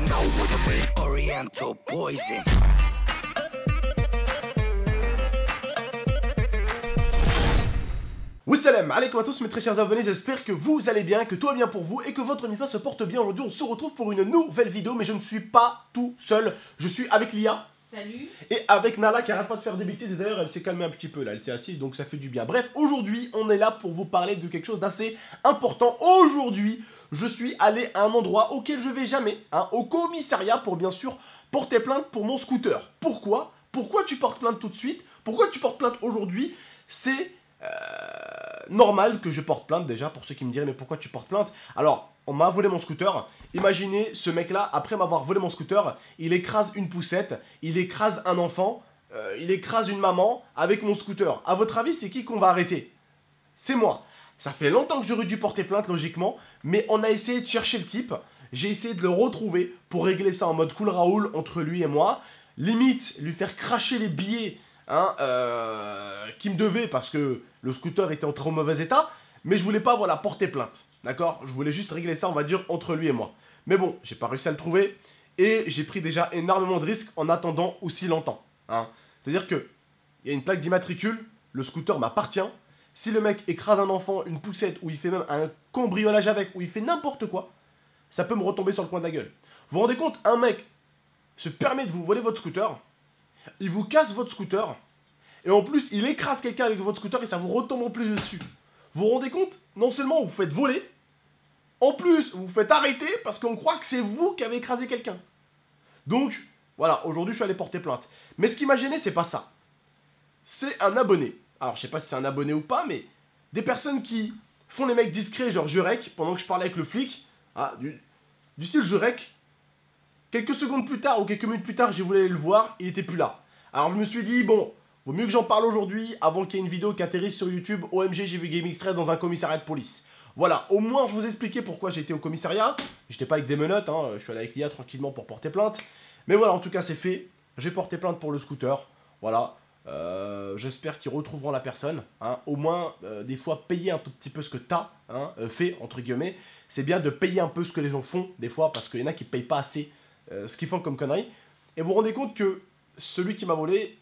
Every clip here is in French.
know what I mean. Oriental poison. Wassalam alaikum à tous mes très chers abonnés, j'espère que vous allez bien, que tout va bien pour vous et que votre MIFA se porte bien. Aujourd'hui on se retrouve pour une nouvelle vidéo, mais je ne suis pas tout seul, je suis avec Lia. Salut. Et avec Nala qui arrête pas de faire des bêtises, et d'ailleurs elle s'est calmée un petit peu là, elle s'est assise donc ça fait du bien. Bref, aujourd'hui on est là pour vous parler de quelque chose d'assez important. Aujourd'hui je suis allé à un endroit auquel je vais jamais, au commissariat pour bien sûr porter plainte pour mon scooter. Pourquoi? Pourquoi tu portes plainte tout de suite? Pourquoi tu portes plainte aujourd'hui? C'est normal que je porte plainte déjà, pour ceux qui me diraient mais pourquoi tu portes plainte? Alors, on m'a volé mon scooter. Imaginez ce mec là, après m'avoir volé mon scooter, il écrase une poussette, il écrase un enfant, il écrase une maman avec mon scooter. A votre avis, c'est qui qu'on va arrêter? C'est moi. Ça fait longtemps que j'aurais dû porter plainte logiquement, mais on a essayé de chercher le type. J'ai essayé de le retrouver pour régler ça en mode cool Raoul entre lui et moi. Limite, lui faire cracher les billets qui me devait parce que le scooter était en trop mauvais état, mais je voulais pas voilà porter plainte, d'accord? Je voulais juste régler ça on va dire entre lui et moi. Mais bon, j'ai pas réussi à le trouver et j'ai pris déjà énormément de risques en attendant aussi longtemps. C'est-à-dire que il y a une plaque d'immatricule, le scooter m'appartient. Si le mec écrase un enfant, une poussette, ou il fait même un cambriolage avec, ou il fait n'importe quoi, ça peut me retomber sur le coin de la gueule. Vous vous rendez compte, un mec se permet de vous voler votre scooter, il vous casse votre scooter, et en plus, il écrase quelqu'un avec votre scooter et ça vous retombe en plus dessus. Vous vous rendez compte? Non seulement vous vous faites voler, en plus, vous vous faites arrêter parce qu'on croit que c'est vous qui avez écrasé quelqu'un. Donc, voilà, aujourd'hui, je suis allé porter plainte. Mais ce qui m'a gêné, c'est pas ça. C'est un abonné. Alors, je sais pas si c'est un abonné ou pas, mais des personnes qui font les mecs discrets, genre je rec, pendant que je parlais avec le flic, du style je rec. Quelques secondes plus tard, ou quelques minutes plus tard, j'ai voulu aller le voir, il était plus là. Alors, je me suis dit, bon, vaut mieux que j'en parle aujourd'hui avant qu'il y ait une vidéo qui atterrisse sur YouTube. OMG, j'ai vu Gaming Stress dans un commissariat de police. Voilà, au moins je vous ai expliqué pourquoi j'ai été au commissariat. J'étais pas avec des menottes, je suis allé avec l'IA tranquillement pour porter plainte. Mais voilà, en tout cas c'est fait. J'ai porté plainte pour le scooter. Voilà, j'espère qu'ils retrouveront la personne. Au moins, des fois, payer un tout petit peu ce que t'as fait, entre guillemets. C'est bien de payer un peu ce que les gens font, des fois, parce qu'il y en a qui payent pas assez ce qu'ils font comme conneries. Et vous vous rendez compte que celui qui m'a volé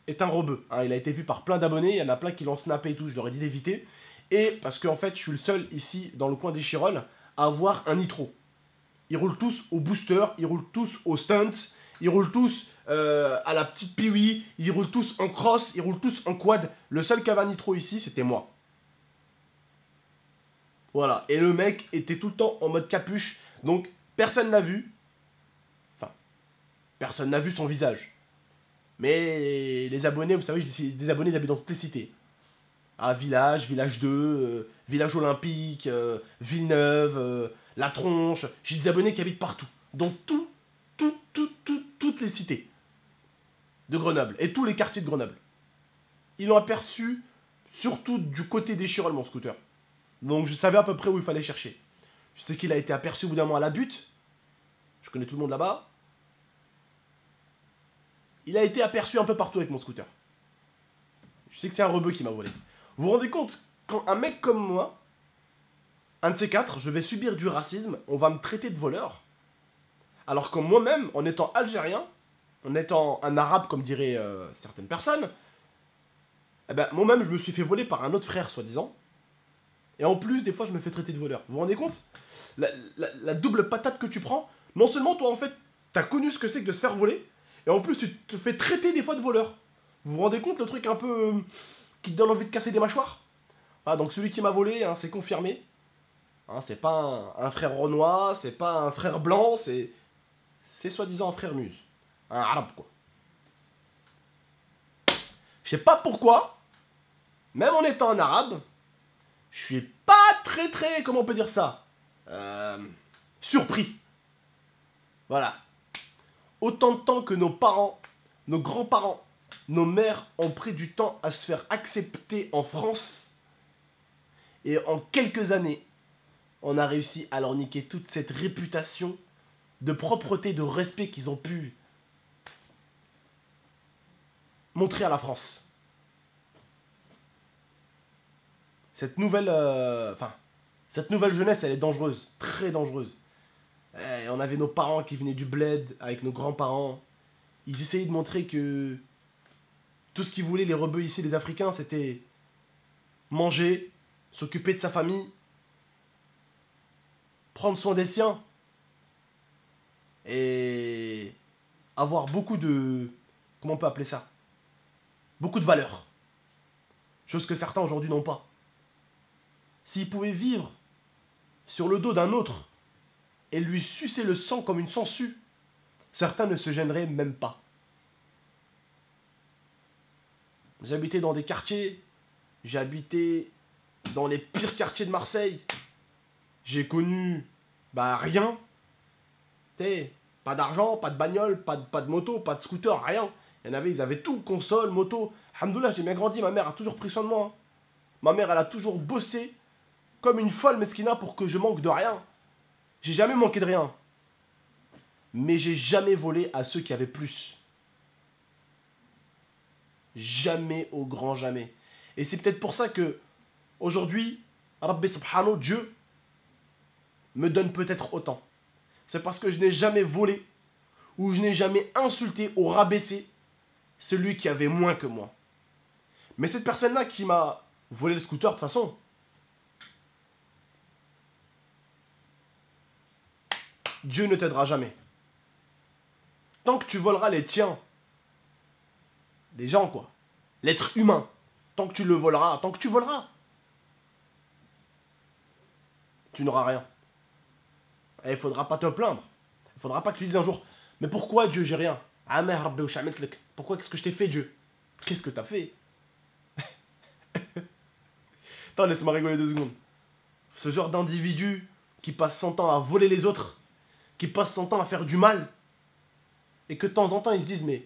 est un rebeu. Il a été vu par plein d'abonnés, il y en a plein qui l'ont snappé et tout, je leur ai dit d'éviter. Et parce qu'en fait, je suis le seul ici, dans le coin des Chirolles, à avoir un nitro. Ils roulent tous au booster, ils roulent tous au stunt, ils roulent tous à la petite piwi, ils roulent tous en cross, ils roulent tous en quad. Le seul qui avait un nitro ici, c'était moi. Voilà, et le mec était tout le temps en mode capuche, donc personne n'a vu. Enfin, personne n'a vu son visage. Mais les abonnés, vous savez, des abonnés, ils habitent dans toutes les cités. Village, Village 2, Village Olympique, Villeneuve, La Tronche. J'ai des abonnés qui habitent partout. Dans toutes les cités de Grenoble et tous les quartiers de Grenoble. Ils l'ont aperçu surtout du côté des Chirolles, mon scooter. Donc je savais à peu près où il fallait chercher. Je sais qu'il a été aperçu au bout d'un moment à la butte. Je connais tout le monde là-bas. Il a été aperçu un peu partout avec mon scooter. Je sais que c'est un rebeu qui m'a volé. Vous vous rendez compte, quand un mec comme moi, un de ces quatre, je vais subir du racisme, on va me traiter de voleur. Alors que moi-même, en étant algérien, en étant un arabe comme diraient certaines personnes, eh ben, moi-même je me suis fait voler par un autre frère, soi-disant. Et en plus, des fois, je me fais traiter de voleur. Vous vous rendez compte la double patate que tu prends. Non seulement toi, en fait, t'as connu ce que c'est que de se faire voler, et en plus, tu te fais traiter des fois de voleur. Vous vous rendez compte le truc un peu qui te donne envie de casser des mâchoires? Donc celui qui m'a volé, c'est confirmé. C'est pas un frère renois, c'est pas un frère blanc, c'est soi-disant un frère muse. Un arabe, quoi. Je sais pas pourquoi, même en étant un arabe, je suis pas très, comment on peut dire ça, surpris. Voilà. Autant de temps que nos parents, nos grands-parents, nos mères ont pris du temps à se faire accepter en France. Et en quelques années, on a réussi à leur niquer toute cette réputation de propreté, de respect qu'ils ont pu montrer à la France. Cette nouvelle jeunesse, elle est dangereuse, très dangereuse. On avait nos parents qui venaient du bled avec nos grands-parents. Ils essayaient de montrer que tout ce qu'ils voulaient, les rebeux ici, les Africains, c'était manger, s'occuper de sa famille, prendre soin des siens et avoir beaucoup de... Comment on peut appeler ça? Beaucoup de valeurs. Chose que certains aujourd'hui n'ont pas. S'ils pouvaient vivre sur le dos d'un autre et lui sucer le sang comme une sangsue, certains ne se gêneraient même pas. J'habitais dans des quartiers, j'ai habité dans les pires quartiers de Marseille. J'ai connu, rien. T'sais, pas d'argent, pas de bagnole, pas de moto, pas de scooter, rien. Il y en avait, ils avaient tout, console, moto. Alhamdoulilah, j'ai bien grandi, ma mère a toujours pris soin de moi. Hein. Ma mère, elle a toujours bossé comme une folle mesquina pour que je manque de rien. J'ai jamais manqué de rien. Mais j'ai jamais volé à ceux qui avaient plus. Jamais, au grand jamais. Et c'est peut-être pour ça que aujourd'hui, Rabbi Subhanahu, Dieu, me donne peut-être autant. C'est parce que je n'ai jamais volé ou je n'ai jamais insulté ou rabaissé celui qui avait moins que moi. Mais cette personne-là qui m'a volé le scooter, de toute façon, Dieu ne t'aidera jamais. Tant que tu voleras les tiens, les gens quoi, l'être humain, tant que tu le voleras, tant que tu voleras, tu n'auras rien. Et il ne faudra pas te plaindre. Il ne faudra pas que tu dises un jour, mais pourquoi Dieu, j'ai rien? Pourquoi qu'est-ce que je t'ai fait, Dieu? Qu'est-ce que t'as fait? Attends, laisse-moi rigoler 2 secondes. Ce genre d'individu qui passe son temps à voler les autres, qui passe son temps à faire du mal, et que de temps en temps ils se disent, mais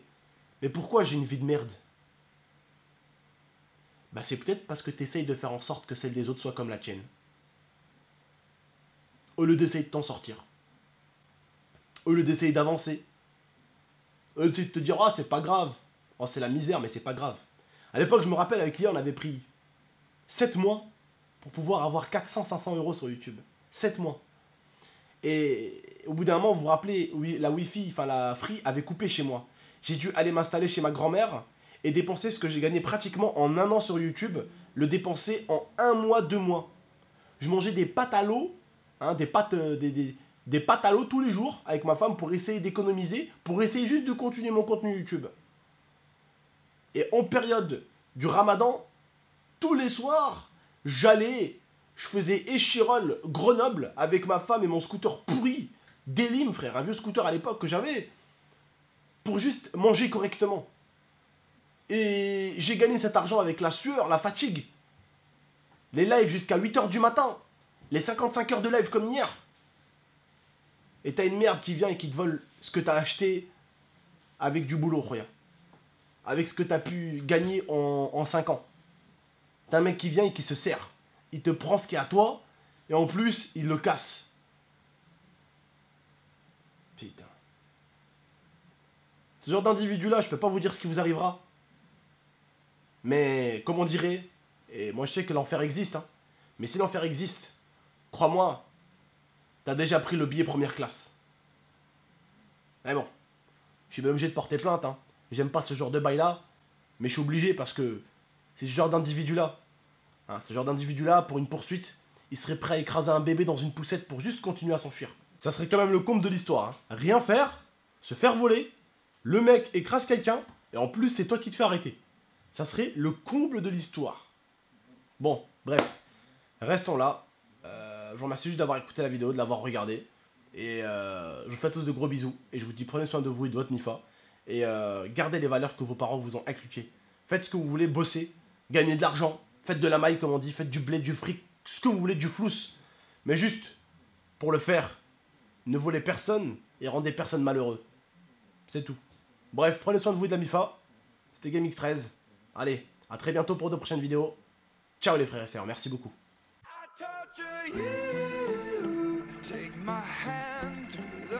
pourquoi j'ai une vie de merde? C'est peut-être parce que tu essayes de faire en sorte que celle des autres soit comme la tienne. Au lieu d'essayer de t'en sortir. Au lieu d'essayer d'avancer. Au lieu de te dire, ah, c'est pas grave. Oh, c'est la misère, mais c'est pas grave. À l'époque, je me rappelle, avec Lia, on avait pris 7 mois pour pouvoir avoir 400-500 € sur YouTube. 7 mois. Et au bout d'un moment, vous vous rappelez, la Wi-Fi, la Free avait coupé chez moi. J'ai dû aller m'installer chez ma grand-mère et dépenser ce que j'ai gagné pratiquement en 1 an sur YouTube, le dépenser en 1 mois, 2 mois. Je mangeais des pâtes à l'eau, des pâtes à l'eau tous les jours avec ma femme pour essayer d'économiser, pour essayer juste de continuer mon contenu YouTube. Et en période du Ramadan, tous les soirs, je faisais Échirol, Grenoble avec ma femme et mon scooter pourri, Délim, frère, un vieux scooter à l'époque que j'avais, pour juste manger correctement. Et j'ai gagné cet argent avec la sueur, la fatigue, les lives jusqu'à 8 h du matin, les 55 heures de live comme hier. Et t'as une merde qui vient et qui te vole ce que t'as acheté avec du boulot, rien. Avec ce que t'as pu gagner en 5 ans. T'as un mec qui vient et qui se sert. Il te prend ce qui est à toi et en plus, il le casse. Putain. Ce genre d'individu-là, je peux pas vous dire ce qui vous arrivera. Mais, comme on dirait, et moi je sais que l'enfer existe, mais si l'enfer existe, crois-moi, t'as déjà pris le billet première classe. Mais bon, je suis même obligé de porter plainte, J'aime pas ce genre de bail-là, mais je suis obligé parce que c'est ce genre d'individu-là. Ce genre d'individu-là, pour une poursuite, il serait prêt à écraser un bébé dans une poussette pour juste continuer à s'enfuir. Ça serait quand même le comble de l'histoire. Rien faire, se faire voler, le mec écrase quelqu'un, et en plus c'est toi qui te fais arrêter. Ça serait le comble de l'histoire. Bon, bref, restons là. Je vous remercie juste d'avoir écouté la vidéo, de l'avoir regardé. Et je vous fais à tous de gros bisous. Et je vous dis prenez soin de vous et de votre MIFA. Et gardez les valeurs que vos parents vous ont inculquées. Faites ce que vous voulez, bossez, gagnez de l'argent, faites de la maille comme on dit, faites du blé, du fric, ce que vous voulez, du flous. Mais juste, pour le faire, ne volez personne et rendez personne malheureux. C'est tout. Bref, prenez soin de vous et de la MIFA. C'était GameX13. Allez, à très bientôt pour de prochaines vidéos. Ciao les frères et sœurs, merci beaucoup. Take my hand through the